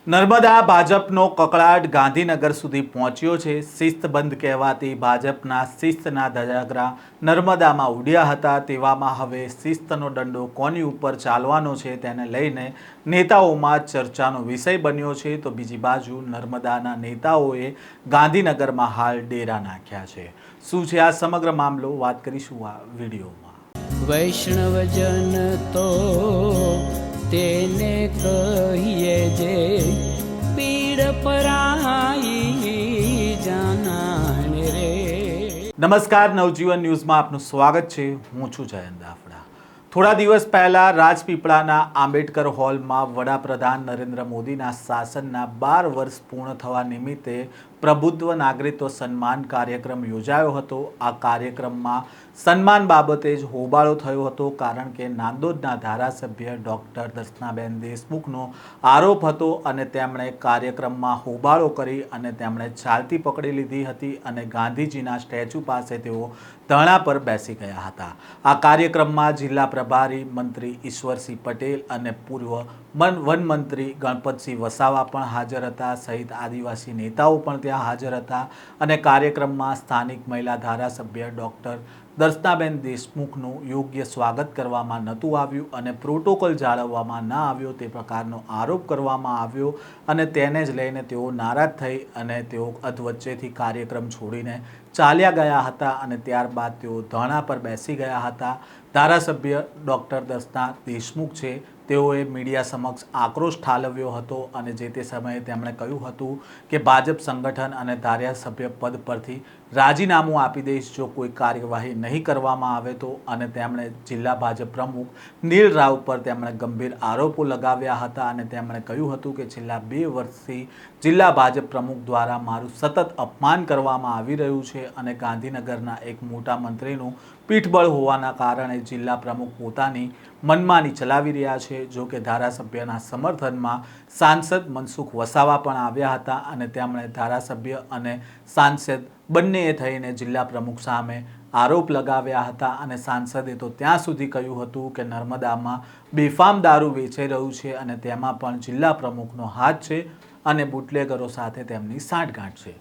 નર્મદા ભાજપનો કકળાટ ગાંધીનગર સુધી પહોંચ્યો છે। શિસ્તબંધ કહેવાતી ભાજપના શિસ્તના ધજાગરા નર્મદામાં ઉડ્યા હતા। તેવામાં હવે શિસ્તનો દંડો કોની ઉપર ચાલવાનો છે તેને લઈને નેતાઓમાં ચર્ચાનો વિષય બન્યો છે। તો બીજી બાજુ નર્મદાના નેતાઓએ ગાંધીનગરમાં હાલ ડેરા નાખ્યા છે। શું છે આ સમગ્ર મામલો, વાત કરીશું આ વિડીયોમાં। વૈષ્ણવજન તો તેને કહીએ જે પીડ પરાઈ જાનાને રે। નમસ્કાર, નવજીવન ન્યૂઝમાં આપનું સ્વાગત છે। હું છું જયંત દાફડા। થોડા દિવસ પહેલા રાજપીપળાના આંબેડકર હોલમાં વડાપ્રધાન નરેન્દ્ર મોદીના શાસનના 12 વર્ષ પૂર્ણ થવા નિમિત્તે પ્રબુદ્ધ નાગરિકત્વ સન્માન કાર્યક્રમ યોજાયો હતો। આ કાર્યક્રમમાં સન્માન બાબતે જ હોબાળો થયો હતો, કારણ કે નાંદોદના ધારાસભ્ય ડૉક્ટર દર્શનાબેન દેશમુખનો આરોપ હતો અને તેમણે કાર્યક્રમમાં હોબાળો કરી અને તેમણે ચાલતી પકડી લીધી હતી અને ગાંધીજીના સ્ટેચ્યુ પાસે તેઓ ધરણા પર બેસી ગયા હતા। આ કાર્યક્રમમાં જિલ્લા પ્રભારી મંત્રી ઈશ્વરસિંહ પટેલ અને પૂર્વ વન મંત્રી ગણપતસિંહ વસાવા પણ હાજર હતા, સહિત આદિવાસી નેતાઓ પણ ત્યાં હાજર હતા અને કાર્યક્રમમાં સ્થાનિક મહિલા ધારાસભ્ય ડૉક્ટર દર્શનાબેન દેશમુખનું યોગ્ય સ્વાગત કરવામાં નહોતું આવ્યું અને પ્રોટોકોલ જાળવવામાં ન આવ્યો તે પ્રકારનો આરોપ કરવામાં આવ્યો અને તેને જ લઈને તેઓ નારાજ થઈ અને તેઓ અધવચ્ચેથી કાર્યક્રમ છોડીને ચાલ્યા ગયા હતા અને ત્યારબાદ તેઓ ધરણા પર બેસી ગયા હતા। ધારાસભ્ય ડૉક્ટર દર્શના દેશમુખ છે, તેઓએ મીડિયા સમક્ષ આક્રોશ ઠાલવ્યો હતો અને જે તે સમયે તેમણે કહ્યું હતું કે ભાજપ સંગઠન અને ધારાસભ્ય પદ પરથી રાજીનામું આપી દઈશ જો કોઈ કાર્યવાહી નહીં કરવામાં આવે તો। અને તેમણે જિલ્લા ભાજપ પ્રમુખ નીલ રાવ પર તેમણે ગંભીર આરોપો લગાવ્યા હતા અને તેમણે કહ્યું હતું કે છેલ્લા 2 વર્ષથી જિલ્લા ભાજપ પ્રમુખ દ્વારા મારું સતત અપમાન કરવામાં આવી રહ્યું છે અને ગાંધીનગરના એક મોટા મંત્રીનું પીઠબળ હોવાના કારણે જિલ્લા પ્રમુખ પોતાની મનમાની ચલાવી રહ્યા છે। જો કે ધારાસભ્યના સમર્થનમાં સાંસદ મનસુખ વસાવા પણ આવ્યા હતા અને તેમણે ધારાસભ્ય અને સાંસદ બંનેએ થઈને જિલ્લા પ્રમુખ સામે આરોપ લગાવ્યા હતા અને સાંસદે તો ત્યાં સુધી કહ્યું હતું કે નર્મદામાં બેફામ દારૂ વેચાઈ રહ્યું છે અને તેમાં પણ જિલ્લા પ્રમુખનો હાથ છે અને બુટલેગરો સાથે તેમની સાંઠગાંઠ છે।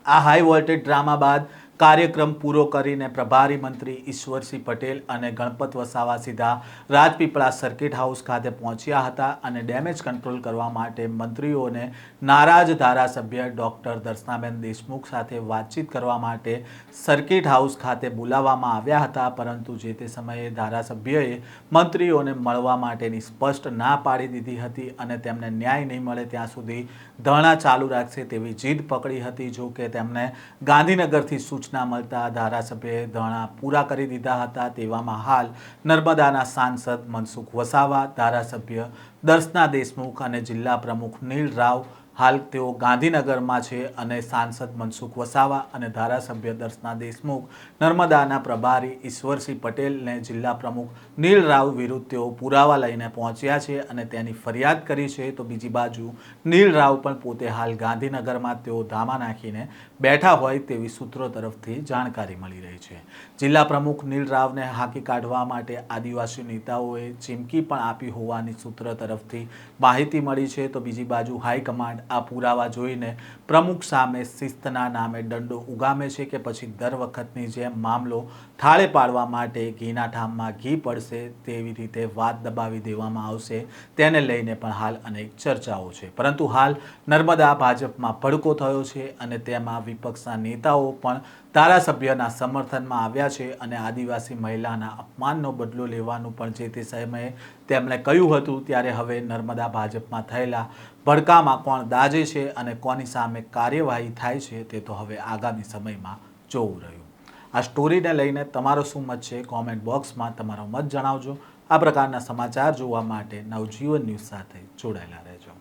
આ હાઈ વોલ્ટેજ ડ્રામા બાદ કાર્યક્રમ પૂરો કરીને પ્રભારી મંત્રી ઈશ્વરસિંહ પટેલ અને ગણપત વસાવા સીધા રાજપીપળા સર્કિટ હાઉસ ખાતે પહોંચ્યા હતા અને ડેમેજ કંટ્રોલ કરવા માટે મંત્રીઓને નારાજ ધારાસભ્ય ડૉક્ટર દર્શનાબેન દેશમુખ સાથે વાતચીત કરવા માટે સર્કિટ હાઉસ ખાતે બોલાવવામાં આવ્યા હતા, પરંતુ જે તે સમયે ધારાસભ્યએ મંત્રીઓને મળવા માટેની સ્પષ્ટ ના પાડી દીધી હતી અને તેમને ન્યાય નહીં મળે ત્યાં સુધી ધરણા ચાલુ રાખશે તેવી જીદ પકડી હતી। જો કે તેમને ગાંધીનગરથી સૂચના મળતા ધારાસભ્યએ ધરણા પૂરા કરી દીધા હતા। તેવામાં હાલ નર્મદાના સાંસદ મનસુખ વસાવા, ધારાસભ્ય દર્શના દેશમુખ અને જિલ્લા પ્રમુખ નીલ રાવ હાલ તેઓ ગાંધીનગરમાં છે અને સાંસદ મનસુખ વસાવા અને ધારાસભ્ય દર્શના દેશમુખ નર્મદાના પ્રભારી ઈશ્વરસિંહ પટેલને જિલ્લા પ્રમુખ નીલ રાવ વિરુદ્ધ તેઓ પુરાવા લઈને પહોંચ્યા છે અને તેની ફરિયાદ કરી છે। તો બીજી બાજુ નીલ રાવ પણ પોતે હાલ ગાંધીનગરમાં તેઓ ધામા નાખીને બેઠા હોય તેવી સૂત્રો તરફથી જાણકારી મળી રહી છે। જિલ્લા પ્રમુખ નીલ રાવને હાંકી કાઢવા માટે આદિવાસી નેતાઓએ ચીમકી પણ આપી હોવાની સૂત્ર તરફથી માહિતી મળી છે। તો બીજી બાજુ હાઈકમાન્ડ આ પુરાવા જોઈને પ્રમુખ સામે શિસ્તના નામે દંડો ઉગામે છે કે પછી દર વખતની જેમ મામલો થાળે પાડવા માટે ઘીના ઠામમાં ઘી પડશે તેવી રીતે વાત દબાવી દેવામાં આવશે, તેને લઈને પણ હાલ અનેક ચર્ચાઓ છે। પરંતુ હાલ નર્મદા ભાજપમાં ભડકો થયો છે અને તેમાં વિપક્ષના નેતાઓ પણ ધારાસભ્યના સમર્થનમાં આવ્યા છે અને આદિવાસી મહિલાના અપમાનનો બદલો લેવાનું પણ જે તે સમયે તેમણે કહ્યું હતું। ત્યારે હવે નર્મદા ભાજપમાં થયેલા ભડકામાં કોણ દાજે છે અને કોની સામે કાર્યવાહી થાય છે તે તો હવે આગામી સમયમાં જોવું રહ્યું। આ સ્ટોરીને લઈને તમારો શું મત છે, કોમેન્ટ બોક્સમાં તમારો મત જણાવજો। આ પ્રકારના સમાચાર જોવા માટે નવજીવન ન્યૂઝ સાથે જોડાયેલા રહેજો।